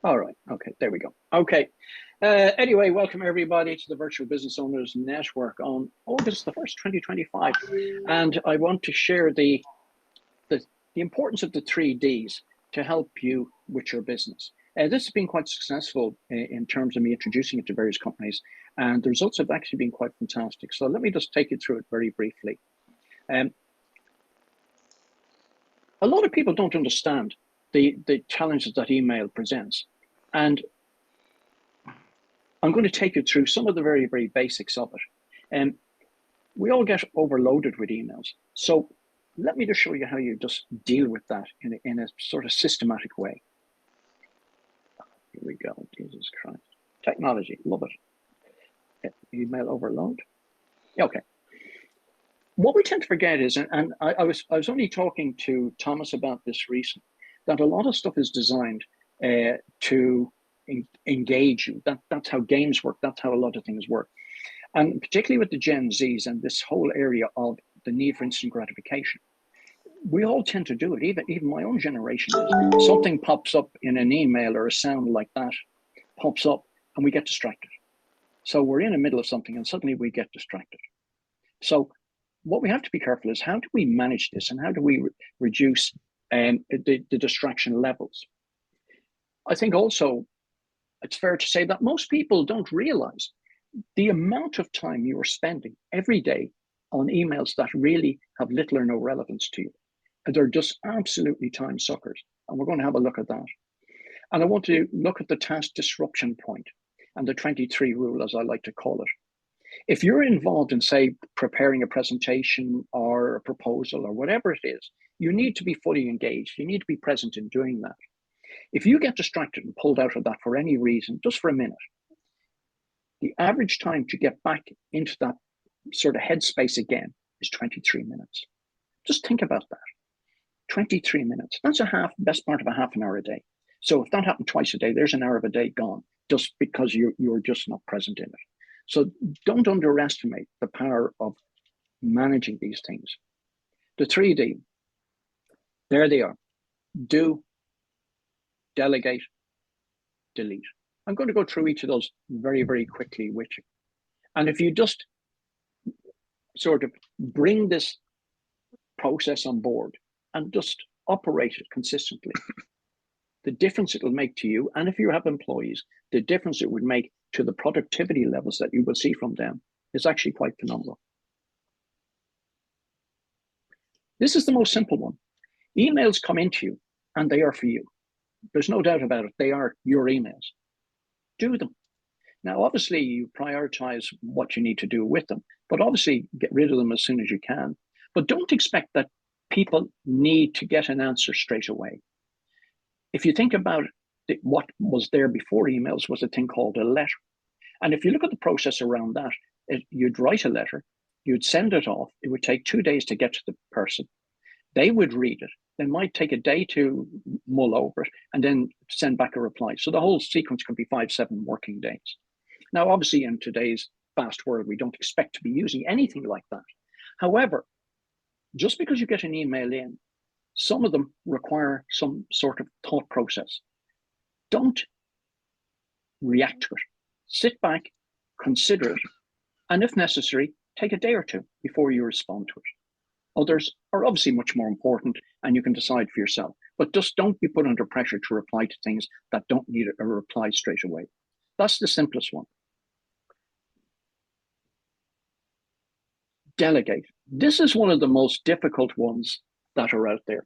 All right. Okay. There we go. Okay. Anyway, welcome everybody to the Virtual Business Owners Network on August the 1st, 2025. And I want to share the importance of the 3Ds to help you with your business. This has been quite successful in terms of me introducing it to various companies, and the results have actually been quite fantastic. So let me just take you through it very briefly. A lot of people don't understand the challenges that email presents. And I'm going to take you through some of the very, very basics of it. And we all get overloaded with emails. So let me just show you how you just deal with that in a sort of systematic way. Here we go. Jesus Christ. Technology. Love it. Email overload. Okay. What we tend to forget is, and I was only talking to Thomas about this recently, that a lot of stuff is designed to engage you. That's how games work. That's how a lot of things work. And particularly with the Gen Zs and this whole area of the need for instant gratification, we all tend to do it. Even my own generation is. Something pops up in an email or a sound like that pops up and we get distracted. So we're in the middle of something and suddenly we get distracted. So what we have to be careful is, how do we manage this and how do we reduce the distraction levels? I think also it's fair to say that most people don't realize the amount of time you are spending every day on emails that really have little or no relevance to you. And they're just absolutely time suckers. And we're going to have a look at that. And I want to look at the task disruption point and the 23 rule, as I like to call it. If you're involved in, say, preparing a presentation or a proposal or whatever it is, you need to be fully engaged. You need to be present in doing that. If you get distracted and pulled out of that for any reason, just for a minute, the average time to get back into that sort of headspace again is 23 minutes. Just think about that. 23 minutes. That's best part of a half an hour a day. So if that happened twice a day, there's an hour of a day gone just because you're just not present in it. So don't underestimate the power of managing these things. The 3D, there they are. Do, delegate, delete. I'm going to go through each of those very, very quickly with you. And if you just sort of bring this process on board and just operate it consistently, the difference it will make to you, and if you have employees, the difference it would make to the productivity levels that you will see from them is actually quite phenomenal. This is the most simple one. Emails come into you and they are for you. There's no doubt about it. They are your emails. Do them. Now, obviously, you prioritize what you need to do with them, but obviously get rid of them as soon as you can. But don't expect that people need to get an answer straight away. If you think about it, what was there before emails was a thing called a letter. And if you look at the process around that, you'd write a letter, you'd send it off. It would take 2 days to get to the person. They would read it. They might take a day to mull over it and then send back a reply. So the whole sequence could be 5-7 working days. Now, obviously, in today's fast world, we don't expect to be using anything like that. However, just because you get an email in, some of them require some sort of thought process. Don't react to it. Sit back, consider it, and if necessary, take a day or two before you respond to it. Others are obviously much more important, and you can decide for yourself. But just don't be put under pressure to reply to things that don't need a reply straight away. That's the simplest one. Delegate. This is one of the most difficult ones that are out there.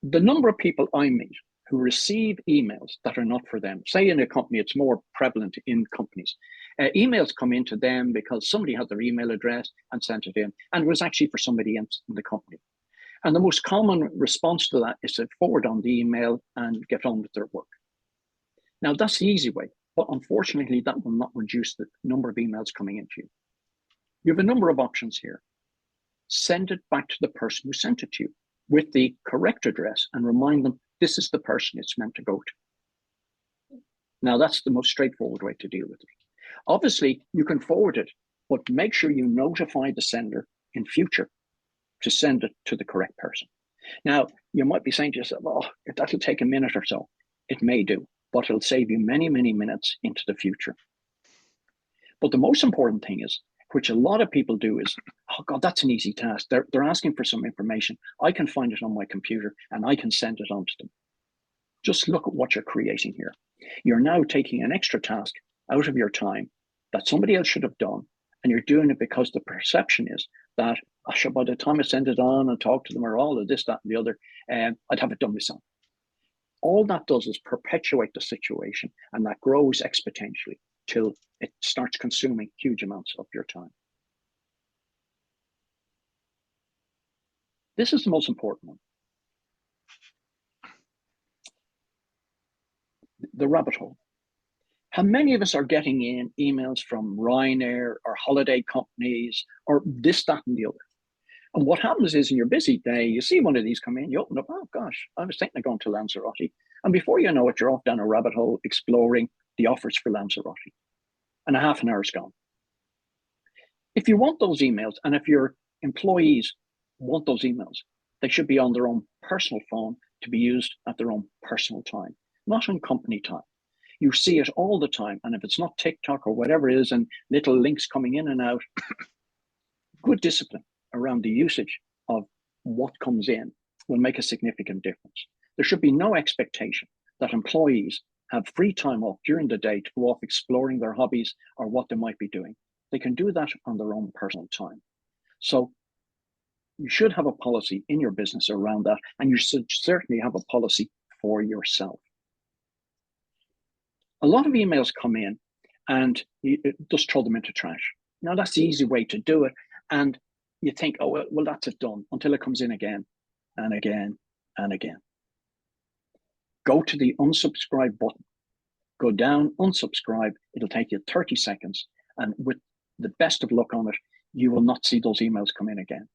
The number of people I meet who receive emails that are not for them, say in a company, it's more prevalent in companies. Emails come into them because somebody had their email address and sent it in, and it was actually for somebody else in the company. And the most common response to that is to forward on the email and get on with their work. Now, that's the easy way, but unfortunately, that will not reduce the number of emails coming into you. You have a number of options here. Send it back to the person who sent it to you with the correct address and remind them this is the person it's meant to go to. Now, that's the most straightforward way to deal with it. Obviously, you can forward it, but make sure you notify the sender in future to send it to the correct person. Now, you might be saying to yourself, oh, that'll take a minute or so. It may do, but it'll save you many, many minutes into the future. But the most important thing is, which a lot of people do is, oh God, that's an easy task. They're asking for some information. I can find it on my computer and I can send it on to them. Just look at what you're creating here. You're now taking an extra task out of your time that somebody else should have done. And you're doing it because the perception is that, oh, by the time I send it on and talk to them or all of this, that, and the other, I'd have it done myself. All that does is perpetuate the situation, and that grows exponentially till it starts consuming huge amounts of your time. This is the most important one. The rabbit hole. How many of us are getting in emails from Ryanair or holiday companies or this, that, and the other? And what happens is in your busy day, you see one of these come in, you open up, oh gosh, I was thinking of going to Lanzarote. And before you know it, you're off down a rabbit hole exploring the offers for Lanzarote. And a half an hour's gone. If you want those emails, and if your employees want those emails, they should be on their own personal phone to be used at their own personal time, not on company time. You see it all the time. And if it's not TikTok or whatever it is, and little links coming in and out, good discipline around the usage of what comes in will make a significant difference. There should be no expectation that employees have free time off during the day to go off exploring their hobbies or what they might be doing. They can do that on their own personal time. So you should have a policy in your business around that, and you should certainly have a policy for yourself. A lot of emails come in and you just throw them into trash. Now, that's the easy way to do it. And you think, oh, well, that's it done, until it comes in again and again and again. Go to the unsubscribe button. Go down, unsubscribe. It'll take you 30 seconds. And with the best of luck on it, you will not see those emails come in again.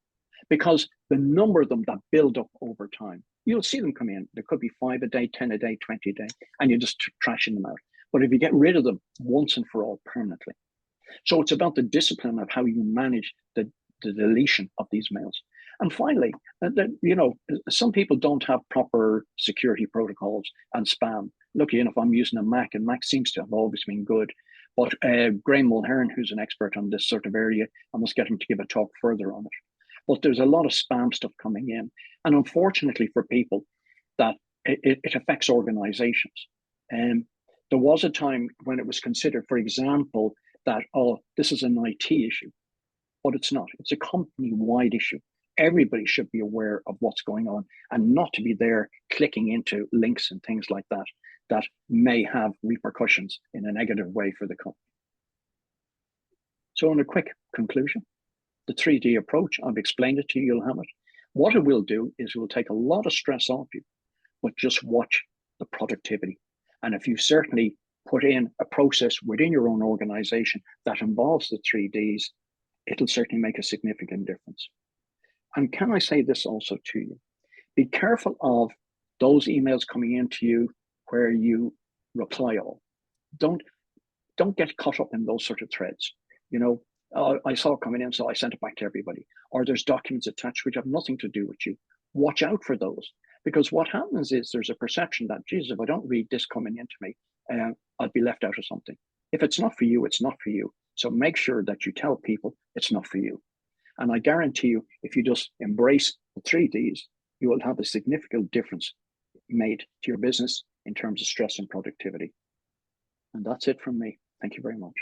Because the number of them that build up over time, you'll see them come in. There could be 5 a day, 10 a day, 20 a day, and you're just trashing them out. But if you get rid of them once and for all permanently. So it's about the discipline of how you manage the deletion of these mails. And finally, some people don't have proper security protocols and spam. Lucky enough, I'm using a Mac, and Mac seems to have always been good. But Graham Mulhern, who's an expert on this sort of area, I must get him to give a talk further on it. But there's a lot of spam stuff coming in. And unfortunately for people, that it affects organizations. There was a time when it was considered, for example, that, oh, this is an IT issue. But it's not. It's a company-wide issue. Everybody should be aware of what's going on and not to be there clicking into links and things like that that may have repercussions in a negative way for the company. So in a quick conclusion, the 3D approach, I've explained it to you, you'll have it. What it will do is it will take a lot of stress off you, but just watch the productivity. And if you certainly put in a process within your own organization that involves the 3Ds, it'll certainly make a significant difference. And can I say this also to you? Be careful of those emails coming into you where you reply all. Don't get caught up in those sort of threads. I saw it coming in, so I sent it back to everybody. Or there's documents attached which have nothing to do with you. Watch out for those, because what happens is there's a perception that, Jesus, if I don't read this coming into me, I'll be left out of something. If it's not for you, it's not for you. So make sure that you tell people it's not for you. And I guarantee you, if you just embrace the 3Ds, you will have a significant difference made to your business in terms of stress and productivity. And that's it from me. Thank you very much.